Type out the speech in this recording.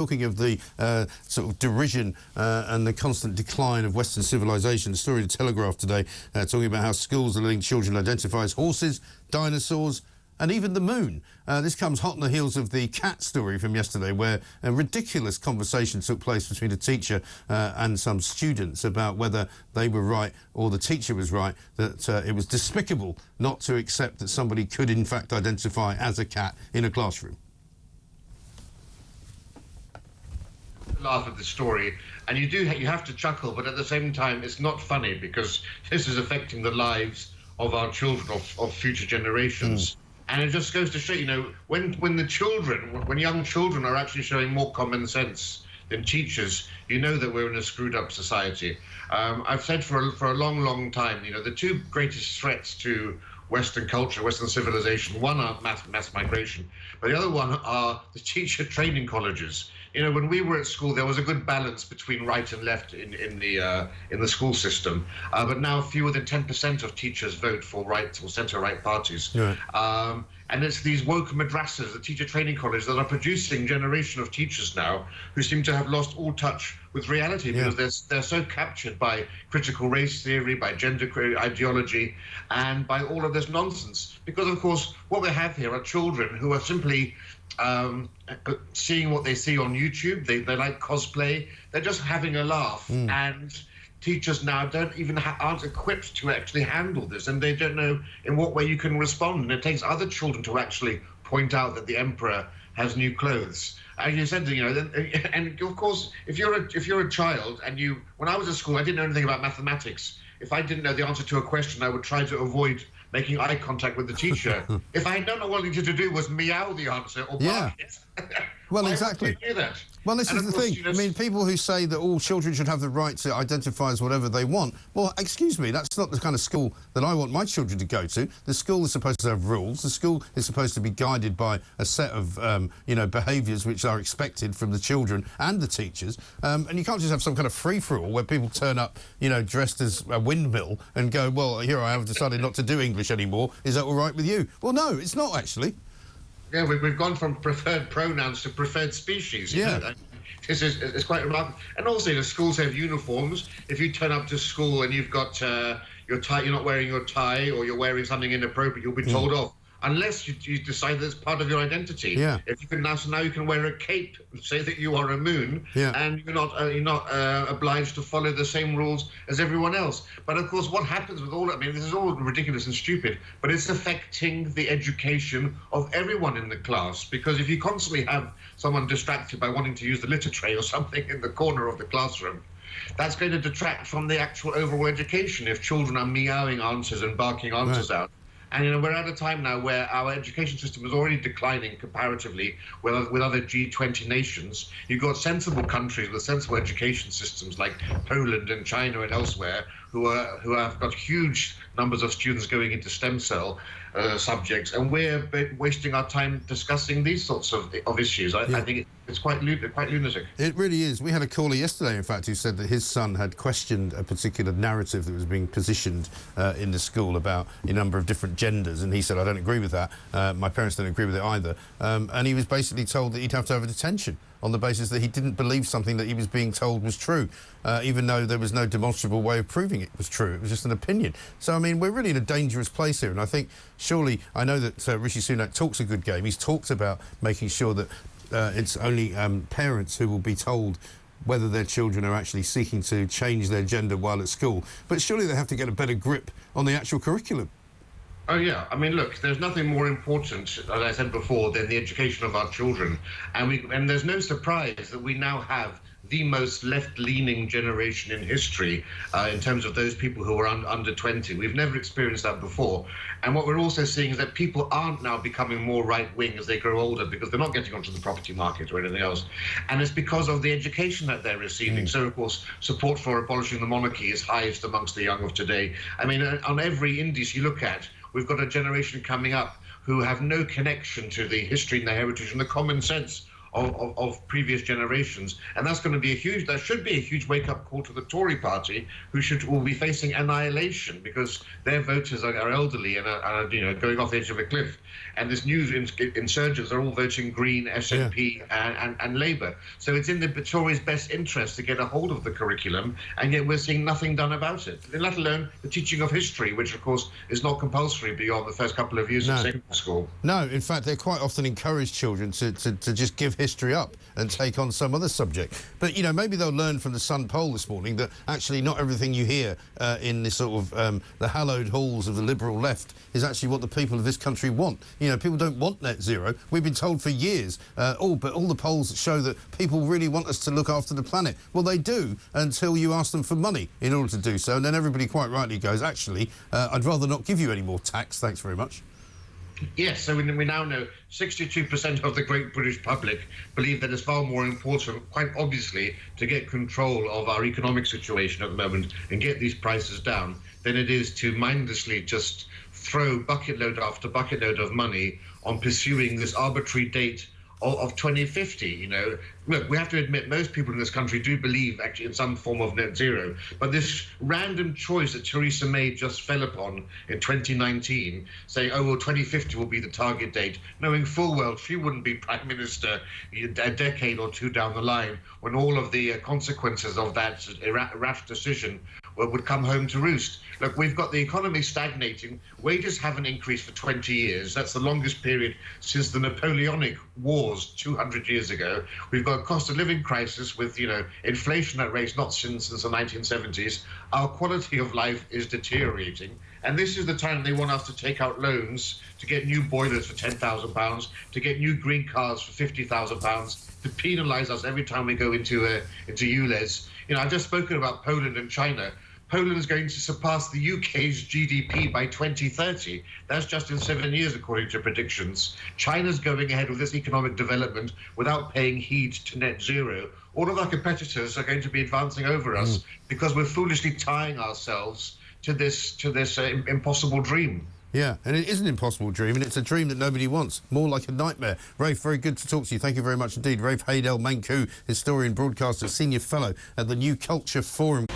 Talking of the sort of derision and the constant decline of Western civilization, the story of the Telegraph today talking about how schools are letting children identify as horses, dinosaurs and even the moon. This comes hot on the heels of the cat story from yesterday, where a ridiculous conversation took place between a teacher and some students about whether they were right or the teacher was right, that it was despicable not to accept that somebody could in fact identify as a cat in a classroom. Laugh at the story, and you have to chuckle, but at the same time it's not funny, because this is affecting the lives of our children, of future generations. And it just goes to show, you know, when young children are actually showing more common sense than teachers, you know that we're in a screwed up society. I've said for a long time, you know, the two greatest threats to Western culture, Western civilization, one are mass migration, but the other one are the teacher training colleges. You know, when we were at school, there was a good balance between right and left in the school system, but now fewer than 10% of teachers vote for right or centre-right parties. Yeah. And it's these woke madrasas, the teacher training colleges, that are producing a generation of teachers now who seem to have lost all touch with reality, because they're so captured by critical race theory, by gender ideology, and by all of this nonsense. Because, of course, what we have here are children who are simply seeing what they see on YouTube. They like cosplay. They're just having a laugh. And teachers now aren't equipped to actually handle this, and they don't know in what way you can respond. And it takes other children to actually point out that the emperor has new clothes. As you said, you know, and of course, if you're a child, and when I was at school, I didn't know anything about mathematics. If I didn't know the answer to a question, I would try to avoid making eye contact with the teacher. If I don't know what I needed to do was meow the answer or bark it. Well, exactly. Do that? Well, this is the thing. I mean, people who say that all children should have the right to identify as whatever they want, well, excuse me, that's not the kind of school that I want my children to go to. The school is supposed to have rules. The school is supposed to be guided by a set of, you know, behaviours which are expected from the children and the teachers. And you can't just have some kind of free-for-all where people turn up, you know, dressed as a windmill and go, well, here I have decided not to do English anymore. Is that all right with you? Well, no, it's not, actually. Yeah, we've gone from preferred pronouns to preferred species. You know? It's quite remarkable. And also, the schools have uniforms. If you turn up to school and you've got your tie, you're not wearing your tie, or you're wearing something inappropriate, you'll be told off. Unless you decide that it's part of your identity. If you can now you can wear a cape, say that you are a moon, and you're not obliged to follow the same rules as everyone else. But of course, what happens with all? I mean, this is all ridiculous and stupid, but it's affecting the education of everyone in the class. Because if you constantly have someone distracted by wanting to use the litter tray or something in the corner of the classroom, that's going to detract from the actual overall education. If children are meowing answers and barking answers out. And, you know, we're at a time now where our education system is already declining comparatively with other G20 nations. You've got sensible countries with sensible education systems like Poland and China and elsewhere who have got huge numbers of students going into stem cell subjects, and we're wasting our time discussing these sorts of issues. I think it's quite lunatic. It really is. We had a caller yesterday, in fact, who said that his son had questioned a particular narrative that was being positioned in the school about a number of different genders, and he said, I don't agree with that. My parents don't agree with it either. And he was basically told that he'd have to have a detention on the basis that he didn't believe something that he was being told was true, even though there was no demonstrable way of proving it was true. It was just an opinion. So, I mean, we're really in a dangerous place here, and I think, surely, I know that Rishi Sunak talks a good game. He's talked about making sure that it's only parents who will be told whether their children are actually seeking to change their gender while at school. But surely they have to get a better grip on the actual curriculum. Oh, yeah. I mean, look, there's nothing more important, as I said before, than the education of our children. And there's no surprise that we now have the most left-leaning generation in history in terms of those people who are under 20. We've never experienced that before. And what we're also seeing is that people aren't now becoming more right-wing as they grow older, because they're not getting onto the property market or anything else. And it's because of the education that they're receiving. So, of course, support for abolishing the monarchy is highest amongst the young of today. I mean, on every index you look at, we've got a generation coming up who have no connection to the history and the heritage and the common sense of previous generations, and that should be a huge wake-up call to the Tory party, who will be facing annihilation because their voters are elderly and are going off the edge of a cliff, and this new insurgents are all voting Green, SNP, and Labour. So it's in the Tories' best interest to get a hold of the curriculum, and yet we're seeing nothing done about it, let alone the teaching of history, which of course is not compulsory beyond the first couple of years of secondary school. No, in fact, they quite often encourage children to just give history up and take on some other subject. But, you know, maybe they'll learn from the Sun poll this morning that actually not everything you hear in this sort of the hallowed halls of the liberal left is actually what the people of this country want. You know, people don't want net zero. We've been told for years, but all the polls show that people really want us to look after the planet. Well, they do until you ask them for money in order to do so, and then everybody quite rightly goes, actually, I'd rather not give you any more tax, thanks very much. Yes, so we now know 62% of the great British public believe that it's far more important, quite obviously, to get control of our economic situation at the moment and get these prices down than it is to mindlessly just throw bucket load after bucket load of money on pursuing this arbitrary date of 2050. You know, look, we have to admit most people in this country do believe actually in some form of net zero, but this random choice that Theresa May just fell upon in 2019, saying, oh well, 2050 will be the target date, knowing full well she wouldn't be prime minister a decade or two down the line when all of the consequences of that rash decision would come home to roost. Look, we've got the economy stagnating. Wages haven't increased for 20 years. That's the longest period since the Napoleonic Wars 200 years ago. We've got a cost of living crisis with, you know, inflation at rates not since the 1970s. Our quality of life is deteriorating. And this is the time they want us to take out loans to get new boilers for £10,000, to get new green cars for £50,000, to penalise us every time we go into ULEZ. You know, I've just spoken about Poland and China. Poland is going to surpass the UK's GDP by 2030. That's just in 7 years, according to predictions. China's going ahead with this economic development without paying heed to net zero. All of our competitors are going to be advancing over us because we're foolishly tying ourselves to this impossible dream. Yeah, and it is an impossible dream, and it's a dream that nobody wants. More like a nightmare. Rafe, very good to talk to you. Thank you very much indeed. Rafe Heydel-Mankoo, historian, broadcaster, senior fellow at the New Culture Forum.